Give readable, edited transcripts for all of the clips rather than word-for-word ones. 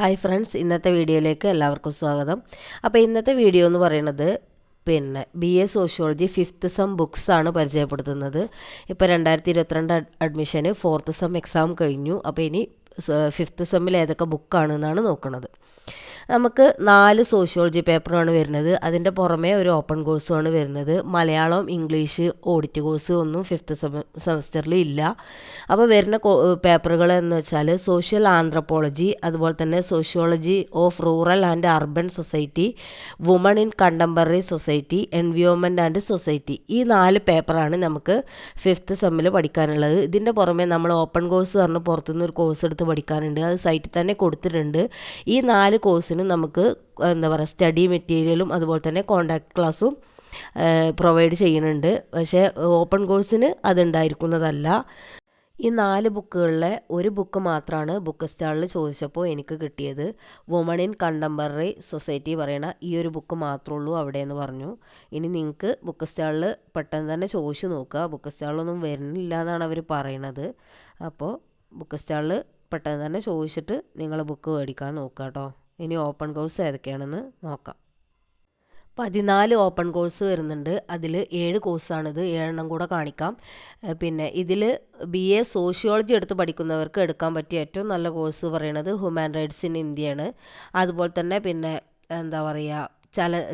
Hi friends, ഇന്നത്തെ വീഡിയോയിലേക്ക് എല്ലാവർക്കും സ്വാഗതം. അപ്പോൾ ഇന്നത്തെ വീഡിയോ എന്ന് പറയുന്നത് BA sociology 5th sem books ആണ് പരിചയപ്പെടുത്തുന്നത്. ഇപ്പോൾ 2022 അഡ്മിഷന് 4th സെം എക്സാം കഴിഞ്ഞു. അപ്പോൾ ഇനി 5th സെമ്മിൽ ഏതൊക്കെ ബുക്കാണെന്നാണ് നോക്കുന്നത്. നമുക്ക് 4 സോഷ്യോളജി പേപ്പറാണ് വരുന്നത്. അതിൻ്റെ പുറമേ ഒരു ഓപ്പൺ കോഴ്സുമാണ് വരുന്നത്. മലയാളം, ഇംഗ്ലീഷ്, ഓഡിറ്റ് കോഴ്സ് ഒന്നും 5th സെമസ്റ്ററിൽ ഇല്ല. അപ്പോൾ വരുന്ന പേപ്പറുകൾ എന്ന് വെച്ചാൽ സോഷ്യൽ ആന്ത്രപ്പോളജി, അതുപോലെ തന്നെ sociology of rural and urban society, woman in contemporary society, environment and society. ഈ 4 പേപ്പറാണ് നമുക്ക് 5th സെമ്മിൽ പഠിക്കാനുള്ളത്. ഇതിൻ്റെ പുറമെ നമ്മൾ ഓപ്പൺ കോഴ്സ് പറഞ്ഞ് പുറത്തുനിന്ന് ഒരു കോഴ്സ് എടുത്ത് പഠിക്കാനുണ്ട്. അത് സൈറ്റിൽ തന്നെ കൊടുത്തിട്ടുണ്ട്. ഈ 4 കോഴ്സിന് നമുക്ക് സ്റ്റഡി മെറ്റീരിയലും അതുപോലെ തന്നെ കോണ്ടാക്ട് ക്ലാസ്സും പ്രൊവൈഡ് ചെയ്യുന്നുണ്ട്. പക്ഷേ ഓപ്പൺ കോഴ്സിന് അതുണ്ടായിരിക്കുന്നതല്ല. ഈ 4 ബുക്കുകളിലെ ഒരു ബുക്ക് മാത്രമാണ് ബുക്ക് സ്റ്റാളിൽ ചോദിച്ചപ്പോൾ എനിക്ക് കിട്ടിയത്. വുമൺ ഇൻ കണ്ടംപററി സൊസൈറ്റി പറയണ ഈ ഒരു ബുക്ക് മാത്രമേ ഉള്ളൂ അവിടെ എന്ന് പറഞ്ഞു. ഇനി നിങ്ങൾക്ക് ബുക്ക് സ്റ്റാളിൽ പെട്ടെന്ന് തന്നെ ചോദിച്ചു നോക്കുക. ബുക്ക് സ്റ്റാളിലൊന്നും വരുന്നില്ല എന്നാണ് അവർ പറയണത്. അപ്പോൾ ബുക്ക് സ്റ്റാളിൽ പെട്ടെന്ന് തന്നെ ചോദിച്ചിട്ട് നിങ്ങൾ ബുക്ക് മേടിക്കാൻ നോക്കുക കേട്ടോ. ഇനി ഓപ്പൺ കോഴ്സ് ഏതൊക്കെയാണെന്ന് നോക്കാം. 14 ഓപ്പൺ കോഴ്സ് വരുന്നുണ്ട്. അതിൽ 7 കോഴ്സാണിത്. 7 കൂടെ കാണിക്കാം. പിന്നെ ഇതിൽ BA സോഷ്യോളജി എടുത്ത് പഠിക്കുന്നവർക്ക് എടുക്കാൻ പറ്റിയ ഏറ്റവും നല്ല കോഴ്സ് പറയുന്നത് ഹ്യൂമൻ റൈറ്റ്സ് ഇൻ ഇന്ത്യയാണ്. അതുപോലെ തന്നെ പിന്നെ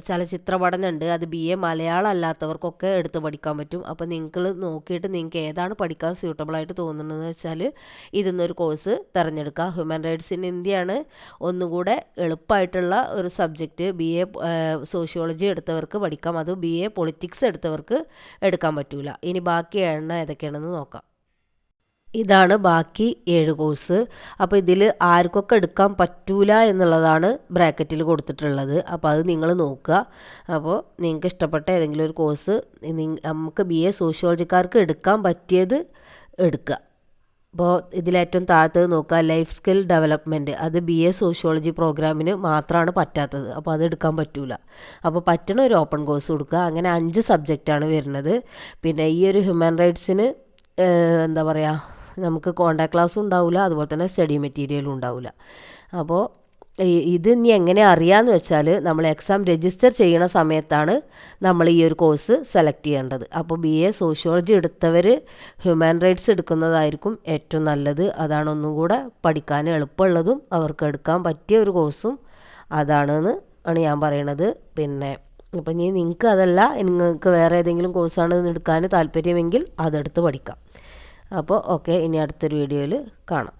ചലച്ചിത്ര പഠനമുണ്ട്. അത് BA മലയാളം അല്ലാത്തവർക്കൊക്കെ എടുത്ത് പഠിക്കാൻ പറ്റും. അപ്പോൾ നിങ്ങൾ നോക്കിയിട്ട് നിങ്ങൾക്ക് ഏതാണ് പഠിക്കാൻ സ്യൂട്ടബിളായിട്ട് തോന്നുന്നതെന്ന് വെച്ചാൽ ഇതിന്നൊരു കോഴ്സ് തിരഞ്ഞെടുക്കുക. ഹ്യൂമൻ റൈറ്റ്സ് ഇൻ ഇന്ത്യയാണ് ഒന്നുകൂടെ എളുപ്പമായിട്ടുള്ള ഒരു സബ്ജക്റ്റ്. BA സോഷ്യോളജി എടുത്തവർക്ക് പഠിക്കാം. അത് BA പൊളിറ്റിക്സ് എടുത്തവർക്ക് എടുക്കാൻ പറ്റില്ല. ഇനി ബാക്കി 7 ഏതൊക്കെയാണെന്ന് നോക്കാം. ഇതാണ് ബാക്കി 7 കോഴ്സ്. അപ്പോൾ ഇതിൽ ആർക്കൊക്കെ എടുക്കാൻ പറ്റൂല എന്നുള്ളതാണ് ബ്രാക്കറ്റിൽ കൊടുത്തിട്ടുള്ളത്. അപ്പോൾ അത് നിങ്ങൾ നോക്കുക. അപ്പോൾ നിങ്ങൾക്ക് ഇഷ്ടപ്പെട്ട ഏതെങ്കിലും ഒരു കോഴ്സ് നമുക്ക് BA സോഷ്യോളജിക്കാർക്ക് എടുക്കാൻ പറ്റിയത് എടുക്കുക. അപ്പോൾ ഇതിലേറ്റവും താഴത്തത് നോക്കുക, ലൈഫ് സ്കിൽ ഡെവലപ്മെൻറ്റ്. അത് BA സോഷ്യോളജി പ്രോഗ്രാമിന് മാത്രമാണ് പറ്റാത്തത്. അപ്പോൾ അത് എടുക്കാൻ പറ്റില്ല. അപ്പോൾ പറ്റണ ഒരു ഓപ്പൺ കോഴ്സ് കൊടുക്കുക. അങ്ങനെ 5 സബ്ജക്റ്റാണ് വരുന്നത്. പിന്നെ ഈ ഒരു ഹ്യൂമൻ റൈറ്റ്സിന് നമുക്ക് കോണ്ടാക്ട് ക്ലാസ്സും ഉണ്ടാവില്ല, അതുപോലെ തന്നെ സ്റ്റഡി മെറ്റീരിയലും ഉണ്ടാവില്ല. അപ്പോൾ ഇത് ഇനി എങ്ങനെ അറിയാമെന്ന് വെച്ചാൽ നമ്മൾ എക്സാം രജിസ്റ്റർ ചെയ്യുന്ന സമയത്താണ് നമ്മൾ ഈ ഒരു കോഴ്സ് സെലക്ട് ചെയ്യേണ്ടത്. അപ്പോൾ BA സോഷ്യോളജി എടുത്തവർ ഹ്യൂമൻ റൈറ്റ്സ് എടുക്കുന്നതായിരിക്കും ഏറ്റവും നല്ലത്. അതാണ് ഒന്നും കൂടെ പഠിക്കാൻ എളുപ്പമുള്ളതും അവർക്ക് എടുക്കാൻ പറ്റിയ ഒരു കോഴ്സും അതാണെന്ന് ആണ് ഞാൻ പറയണത്. പിന്നെ ഇപ്പം ഇനി നിങ്ങൾക്ക് അതല്ല, നിങ്ങൾക്ക് വേറെ ഏതെങ്കിലും കോഴ്സാണ് എടുക്കാൻ താല്പര്യമെങ്കിൽ അതെടുത്ത് പഠിക്കാം. അപ്പോൾ ഓക്കെ, ഇനി അടുത്തൊരു വീഡിയോയിൽ കാണാം.